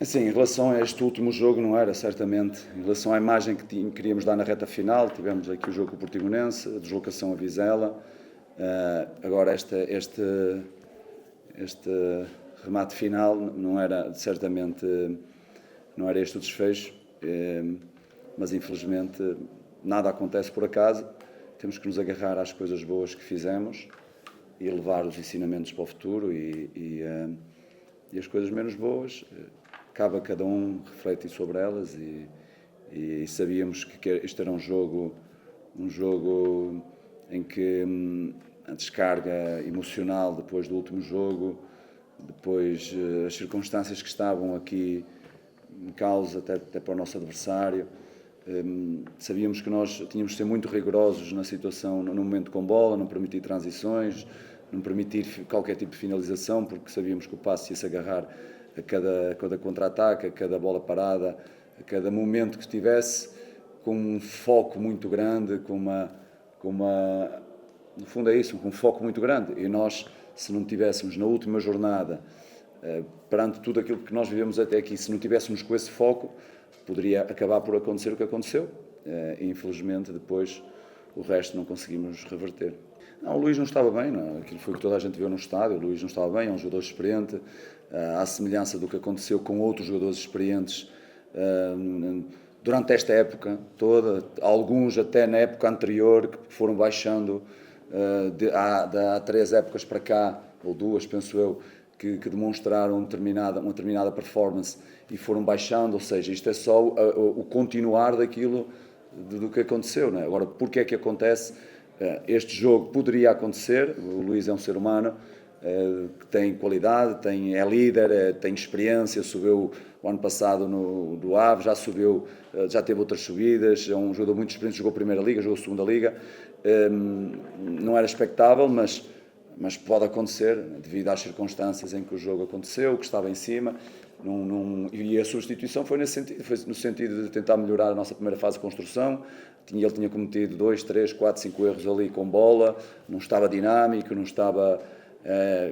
Assim, em relação a este último jogo, não era, certamente. Em relação à imagem que queríamos dar na reta final, tivemos aqui o jogo com o Portimonense, a deslocação a Vizela. Agora, este remate final não era, certamente, não era este o desfecho, mas infelizmente nada acontece por acaso. Temos que nos agarrar às coisas boas que fizemos e levar os ensinamentos para o futuro e as coisas menos boas, cabe a cada um refletir sobre elas e sabíamos que este era um jogo em que a descarga emocional depois do último jogo, depois as circunstâncias que estavam aqui em causa até para o nosso adversário, sabíamos que nós tínhamos de ser muito rigorosos na situação, no momento com bola, não permitir transições, não permitir qualquer tipo de finalização, porque sabíamos que o passe ia se agarrar a cada contra-ataque, a cada bola parada, a cada momento que estivesse, com um foco muito grande, no fundo é isso, com um foco muito grande. E nós, se não tivéssemos na última jornada, perante tudo aquilo que nós vivemos até aqui, se não tivéssemos com esse foco, poderia acabar por acontecer o que aconteceu. E infelizmente depois o resto não conseguimos reverter. Não, o Luís não estava bem, não. Aquilo foi o que toda a gente viu no estádio. O Luís não estava bem, é um jogador experiente, à semelhança do que aconteceu com outros jogadores experientes durante esta época toda, alguns até na época anterior, que foram baixando há 3 épocas para cá, ou 2, penso eu, que demonstraram uma determinada performance e foram baixando, ou seja, isto é só o continuar daquilo do que aconteceu, não é? Agora, porque é que acontece? Este jogo poderia acontecer, o Luís é um ser humano que tem qualidade, é líder, tem experiência, subiu o ano passado do Aves, já subiu, já teve outras subidas, é um jogador muito experiente, jogou a Primeira Liga, jogou a Segunda Liga, não era expectável, mas pode acontecer, devido às circunstâncias em que o jogo aconteceu, que estava em cima, e a substituição foi no sentido de tentar melhorar a nossa primeira fase de construção. Ele tinha cometido 2, 3, 4, 5 erros ali com bola, não estava dinâmico, não estava...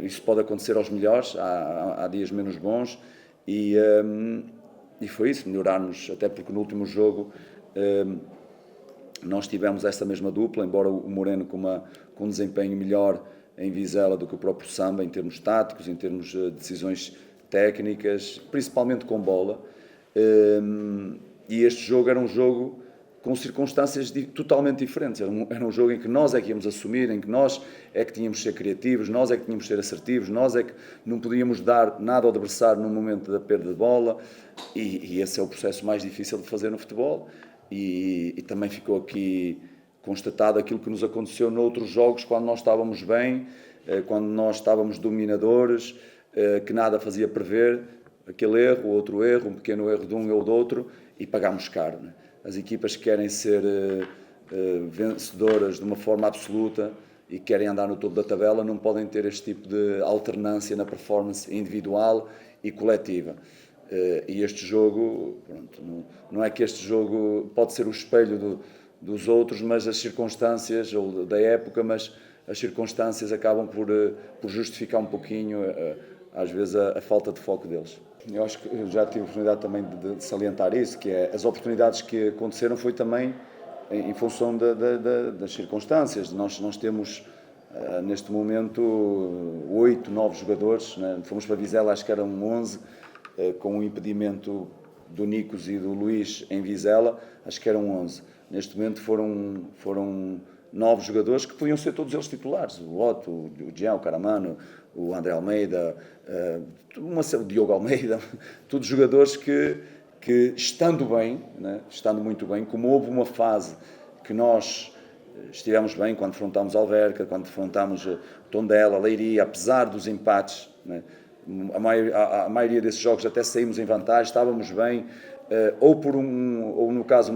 isso pode acontecer aos melhores, há dias menos bons, e foi isso, melhorarmos, até porque no último jogo nós tivemos essa mesma dupla, embora o Moreno com um desempenho melhor em Vizela do que o próprio Samba, em termos táticos, em termos de decisões técnicas, principalmente com bola, e este jogo era um jogo com circunstâncias totalmente diferentes, era um jogo em que nós é que íamos assumir, em que nós é que tínhamos de ser criativos, nós é que tínhamos de ser assertivos, nós é que não podíamos dar nada ao adversário no momento da perda de bola, e esse é o processo mais difícil de fazer no futebol, e também ficou aqui constatado aquilo que nos aconteceu noutros jogos, quando nós estávamos bem, quando nós estávamos dominadores, que nada fazia prever aquele erro, outro erro, um pequeno erro de um ou do outro, e pagámos caro, né? As equipas que querem ser vencedoras de uma forma absoluta e querem andar no topo da tabela não podem ter este tipo de alternância na performance individual e coletiva. E este jogo, pronto, não é que este jogo pode ser o espelho dos outros, mas as circunstâncias, ou da época, mas as circunstâncias acabam por justificar um pouquinho, às vezes, a falta de foco deles. Eu acho que eu já tive a oportunidade também de salientar isso, que é as oportunidades que aconteceram foi também em função das circunstâncias. Nós temos, neste momento, 8, 9 jogadores, né? Fomos para Vizela, acho que eram 11, com o impedimento do Nicos e do Luís em Vizela, acho que eram 11. Neste momento foram 9 jogadores que podiam ser todos eles titulares. O Otto, o Jean, o Caramano, o André Almeida, o Diogo Almeida, todos jogadores que estando bem, né, estando muito bem, como houve uma fase que nós estivemos bem quando defrontámos Alverca, quando defrontámos Tondela, Leiria, apesar dos empates, né, a maioria desses jogos até saímos em vantagem, estávamos bem, ou no caso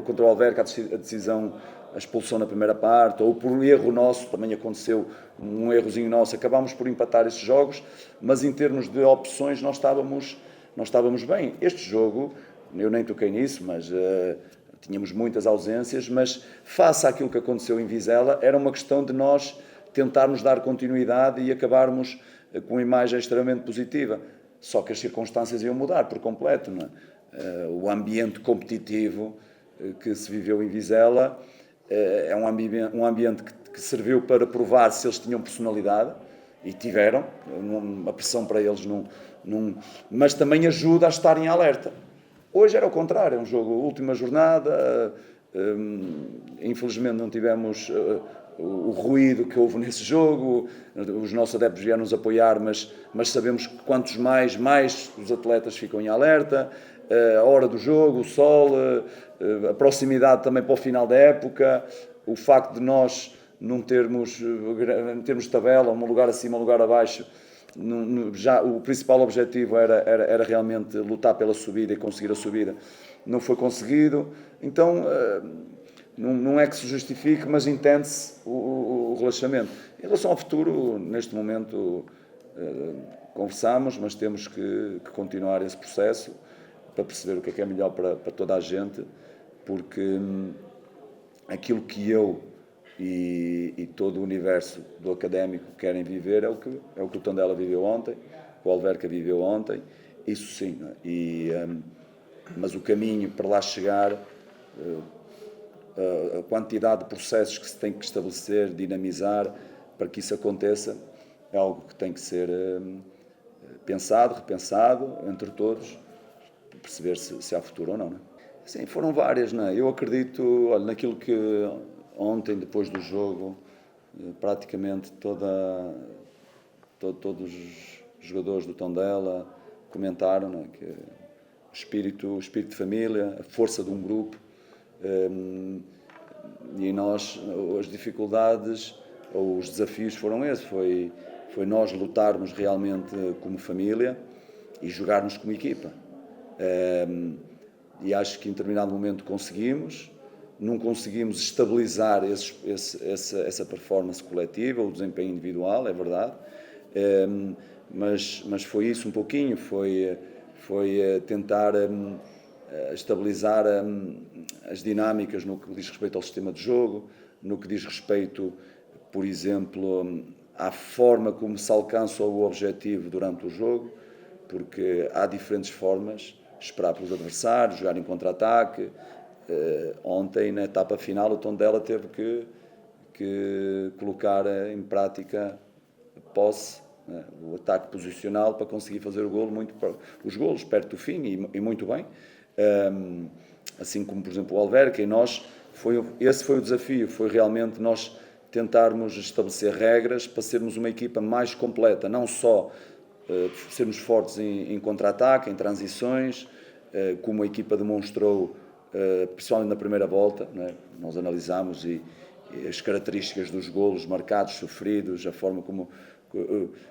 contra o Alverca a decisão, a expulsão na primeira parte, ou por um erro nosso, também aconteceu um errozinho nosso, acabámos por empatar esses jogos, mas em termos de opções nós estávamos bem. Este jogo, eu nem toquei nisso, mas tínhamos muitas ausências, mas face àquilo que aconteceu em Vizela, era uma questão de nós tentarmos dar continuidade e acabarmos com uma imagem extremamente positiva. só que as circunstâncias iam mudar por completo, não é? O ambiente competitivo que se viveu em Vizela é um ambiente que serviu para provar se eles tinham personalidade, e tiveram, a pressão para eles mas também ajuda a estarem alerta. Hoje era o contrário, é um jogo, última jornada, infelizmente não tivemos o ruído que houve nesse jogo, os nossos adeptos vieram nos apoiar, mas sabemos que quantos mais os atletas ficam em alerta, a hora do jogo, o sol, a proximidade também para o final da época, o facto de nós não termos, em termos de tabela, um lugar acima, um lugar abaixo, já o principal objetivo era realmente lutar pela subida e conseguir a subida. Não foi conseguido, então não é que se justifique, mas entende-se o relaxamento. Em relação ao futuro, neste momento conversamos, mas temos que continuar esse processo para perceber o que é melhor para toda a gente, porque aquilo que eu e todo o universo do académico querem viver é o que o Tondela viveu ontem, o Alverca viveu ontem, isso sim, mas o caminho para lá chegar, a quantidade de processos que se tem que estabelecer, dinamizar para que isso aconteça, é algo que tem que ser pensado, repensado entre todos, para perceber se há futuro ou não, não é? Sim, foram várias, não é? Eu acredito, olha, naquilo que ontem, depois do jogo, praticamente todos os jogadores do Tondela comentaram, não é? Que o espírito de família, a força de um grupo, e nós, as dificuldades ou os desafios foram esses, foi nós lutarmos realmente como família e jogarmos como equipa. E acho que em determinado momento conseguimos, não conseguimos estabilizar essa performance coletiva, o desempenho individual, é verdade, mas foi isso um pouquinho, foi tentar estabilizar as dinâmicas no que diz respeito ao sistema de jogo, no que diz respeito, por exemplo, à forma como se alcança o objetivo durante o jogo, porque há diferentes formas, esperar pelos adversários, jogar em contra-ataque. Ontem, na etapa final, o Tondela teve que colocar em prática a posse, né, o ataque posicional para conseguir fazer os golos perto do fim e muito bem. Assim como, por exemplo, o Alverca, e esse foi o desafio, foi realmente nós tentarmos estabelecer regras para sermos uma equipa mais completa, não só sermos fortes em contra-ataque, em transições, como a equipa demonstrou, principalmente na primeira volta, né? Nós analisámos e as características dos golos marcados, sofridos, a forma como...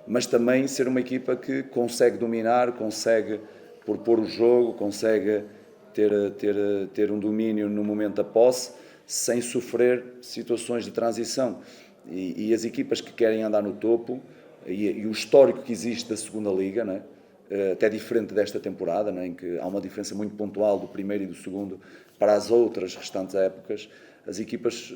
mas também ser uma equipa que consegue dominar, consegue propor o jogo, consegue ter um domínio no momento da posse, sem sofrer situações de transição. E as equipas que querem andar no topo, e o histórico que existe da segunda liga, não é? Até diferente desta temporada, não é? Em que há uma diferença muito pontual do primeiro e do segundo para as outras restantes épocas. As equipas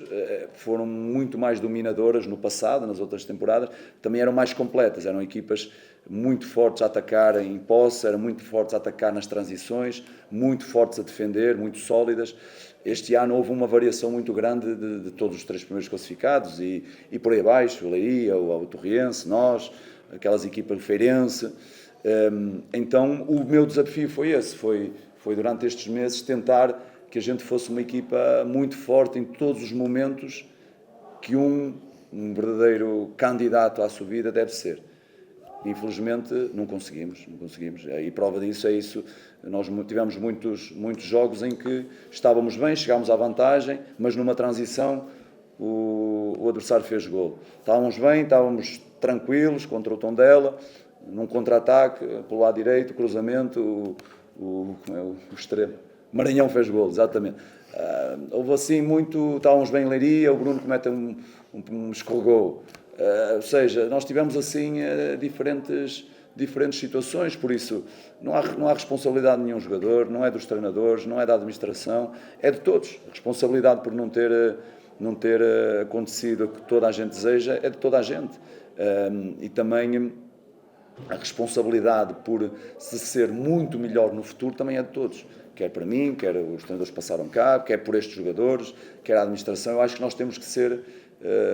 foram muito mais dominadoras no passado, nas outras temporadas, também eram mais completas, eram equipas muito fortes a atacar em posse, eram muito fortes a atacar nas transições, muito fortes a defender, muito sólidas. Este ano houve uma variação muito grande de todos os três primeiros classificados e por aí abaixo, o Leiria, o Torriense, nós, aquelas equipas do Feirense. Então o meu desafio foi esse, foi durante estes meses tentar que a gente fosse uma equipa muito forte em todos os momentos que um verdadeiro candidato à subida deve ser. Infelizmente não conseguimos. E prova disso é isso. Nós tivemos muitos jogos em que estávamos bem, chegámos à vantagem, mas numa transição o adversário fez gol. Estávamos bem, estávamos tranquilos contra o Tondela, num contra-ataque, pelo lado direito, cruzamento, o extremo. Maranhão fez gol, exatamente. Houve assim muito, estávamos bem em Leiria, o Bruno comete um escorregou. Ou seja, nós tivemos assim diferentes situações, por isso não há responsabilidade de nenhum jogador, não é dos treinadores, não é da administração, é de todos. A responsabilidade por não ter acontecido o que toda a gente deseja é de toda a gente. E também a responsabilidade por se ser muito melhor no futuro também é de todos. Quer para mim, quer os treinadores que passaram cá, quer por estes jogadores, quer a administração. Eu acho que nós temos que ser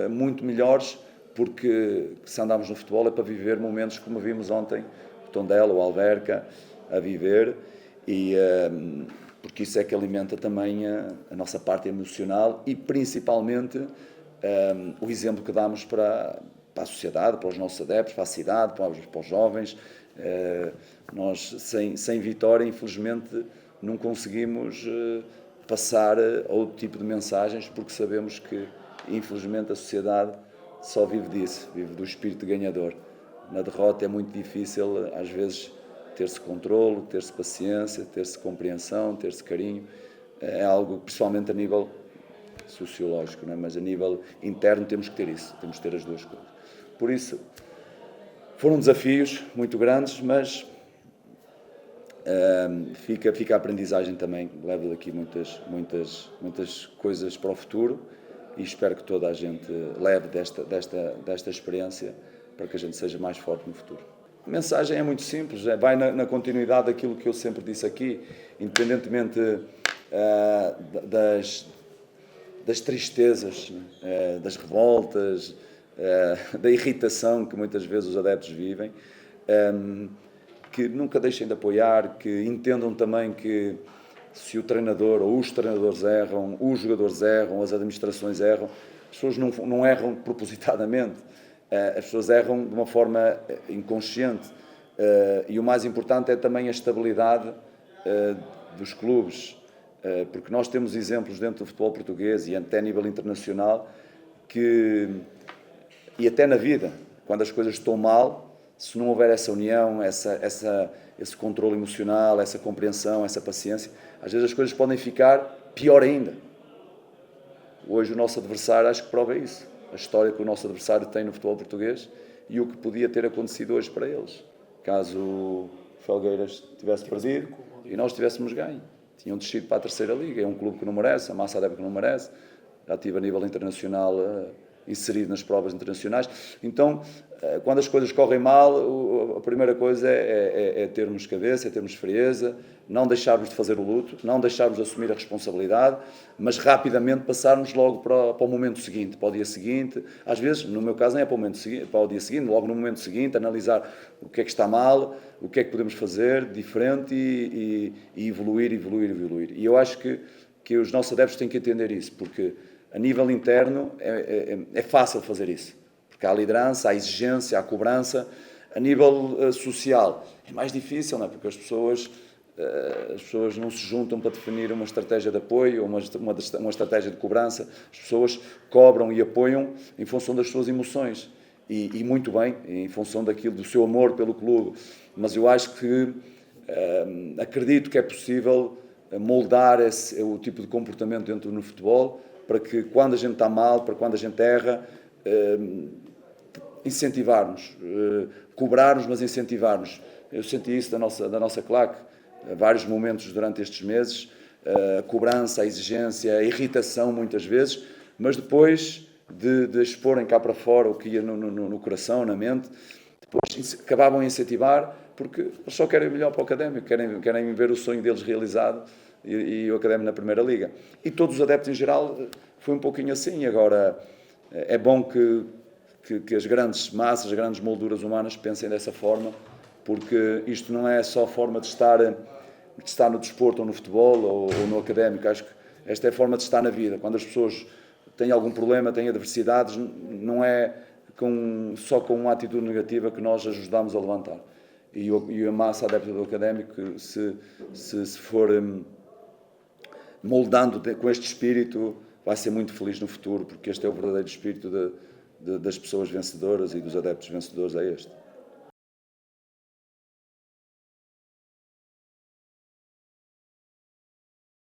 muito melhores, porque se andamos no futebol é para viver momentos como vimos ontem, o Tondela, o Alverca, a viver, e porque isso é que alimenta também a nossa parte emocional e principalmente o exemplo que damos para a sociedade, para os nossos adeptos, para a cidade, para os jovens. Nós, sem vitória, infelizmente, não conseguimos passar outro tipo de mensagens, porque sabemos que, infelizmente, a sociedade só vive disso, vive do espírito ganhador. Na derrota é muito difícil, às vezes, ter-se controle, ter-se paciência, ter-se compreensão, ter-se carinho. É algo, principalmente a nível sociológico, não é? Mas a nível interno temos que ter isso, temos que ter as duas coisas. Por isso, foram desafios muito grandes, mas fica a aprendizagem também. Levo daqui muitas coisas para o futuro e espero que toda a gente leve desta experiência para que a gente seja mais forte no futuro. A mensagem é muito simples, vai na continuidade daquilo que eu sempre disse aqui, independentemente das tristezas, das revoltas, da irritação que muitas vezes os adeptos vivem, que nunca deixem de apoiar, que entendam também que se o treinador ou os treinadores erram, os jogadores erram, as administrações erram, as pessoas não erram propositadamente, as pessoas erram de uma forma inconsciente, e o mais importante é também a estabilidade dos clubes, porque nós temos exemplos dentro do futebol português e até a nível internacional e até na vida, quando as coisas estão mal, se não houver essa união, esse controle emocional, essa compreensão, essa paciência, às vezes as coisas podem ficar pior ainda. Hoje o nosso adversário acho que prova isso. A história que o nosso adversário tem no futebol português e o que podia ter acontecido hoje para eles. Caso o Felgueiras tivesse perdido e nós tivéssemos ganho. Tinham descido para a terceira liga. É um clube que não merece, a massa adepta que não merece. Já estive a nível internacional inserido nas provas internacionais. Então, quando as coisas correm mal, a primeira coisa é termos cabeça, é termos frieza, não deixarmos de fazer o luto, não deixarmos de assumir a responsabilidade, mas rapidamente passarmos logo para o momento seguinte, para o dia seguinte. Às vezes, no meu caso, não é para o dia seguinte, logo no momento seguinte, analisar o que é que está mal, o que é que podemos fazer diferente e evoluir. E eu acho que os nossos adeptos têm que entender isso, porque a nível interno é fácil fazer isso, porque há a liderança, há a exigência, há a cobrança. A nível social é mais difícil, não é? Porque as pessoas não se juntam para definir uma estratégia de apoio ou uma estratégia de cobrança. As pessoas cobram e apoiam em função das suas emoções e muito bem, em função do seu amor pelo clube. Mas eu acho que acredito que é possível moldar o tipo de comportamento dentro do futebol, para que quando a gente está mal, para quando a gente erra, incentivarmos, cobrarmos, mas incentivarmos. Eu senti isso da nossa claque, vários momentos durante estes meses, a cobrança, a exigência, a irritação muitas vezes, mas depois de exporem cá para fora o que ia no coração, na mente, depois acabavam a incentivar, porque eles só querem o melhor para o Académico, querem ver o sonho deles realizado e o Académico na Primeira Liga. E todos os adeptos em geral foi um pouquinho assim. Agora, é bom que as grandes massas, as grandes molduras humanas pensem dessa forma, porque isto não é só a forma de estar no desporto ou no futebol ou no Académico. Acho que esta é a forma de estar na vida. Quando as pessoas têm algum problema, têm adversidades, não é só com uma atitude negativa que nós ajudamos a levantar. E a massa adepta do Académico, se for moldando com este espírito, vai ser muito feliz no futuro, porque este é o verdadeiro espírito das pessoas vencedoras e dos adeptos vencedores, é este.